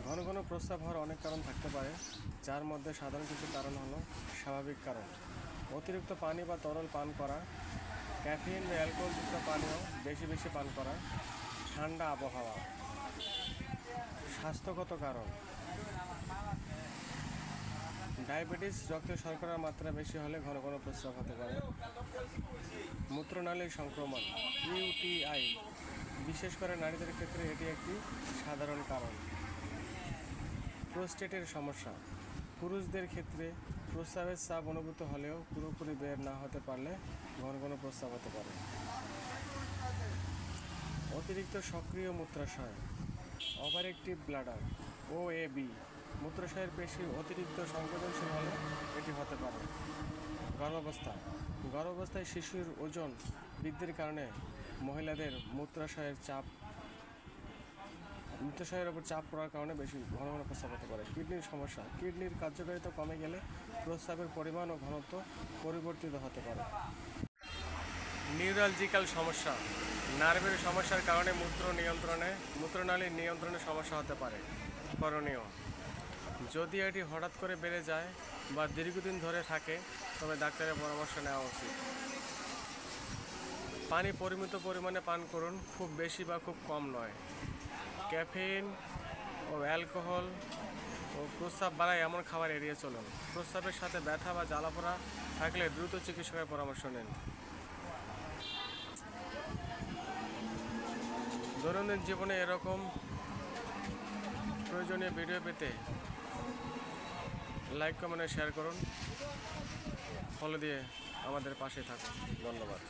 ঘন ঘন প্রস্রাব হওয়ার অনেক কারণ থাকতে পারে, যার মধ্যে সাধারণ কিছু কারণ হলো স্বাভাবিক কারণ: অতিরিক্ত পানি বা তরল পান করা, ক্যাফিন বা অ্যালকোহলযুক্ত পানীয় বেশি বেশি পান করা, ঠান্ডা আবহাওয়া। স্বাস্থ্যগত কারণ: ডায়াবেটিস, রক্তে শর্করার মাত্রা বেশি হলে ঘন ঘন প্রস্রাব হতে পারে। মূত্রনালীর সংক্রমণ ইউটিআই, বিশেষ করে নারীদের ক্ষেত্রে এটি একটি সাধারণ কারণ। প্রোস্টেটের সমস্যা: পুরুষদের ক্ষেত্রে প্রস্রাবের চাপ অনুভূত হলেও পুরোপুরি বের না হতে পারলে ঘন ঘন প্রস্রাব হতে পারে। অতিরিক্ত সক্রিয় মূত্রাশয় ওভারঅ্যাক্টিভ ব্লাডার ওএবি, মূত্রাশয়ের পেশি অতিরিক্ত সংবেদনশীল হলে এটি হতে পারে। গর্ভাবস্থা: গর্ভাবস্থায় শিশুর ওজন বৃদ্ধির কারণে মহিলাদের মূত্রাশয়ের উপর চাপ পড়ার কারণে বেশি ঘন ঘন প্রস্রাব হতে পারে। কিডনির সমস্যা: কিডনির কার্যকারিতা কমে গেলে প্রস্রাবের পরিমাণ ও ঘনত্ব পরিবর্তিত হতে পারে। নিউরালজিক্যাল সমস্যা: নার্ভের সমস্যার কারণে মূত্রনালীর নিয়ন্ত্রণে সমস্যা হতে পারে। করণীয়: যদি এটি হঠাৎ করে বেড়ে যায় বা দীর্ঘদিন ধরে থাকে তবে ডাক্তারের পরামর্শ নেওয়া উচিত। পানি পরিমিত পরিমাণে পান করুন, খুব বেশি বা খুব কম নয়। ক্যাফেইন ও অ্যালকোহল ও প্রস্রাব বাড়ায় এমন খাবার এড়িয়ে চলুন। প্রস্রাবের সাথে ব্যথা বা জ্বালাপোড়া থাকলে দ্রুত চিকিৎসকের পরামর্শ নিন। দৈনন্দিন জীবনে এরকম প্রয়োজনীয় ভিডিও পেতে লাইক, কমেন্ট, শেয়ার করুন। ফলো দিয়ে আমাদের পাশে থাকুন। ধন্যবাদ।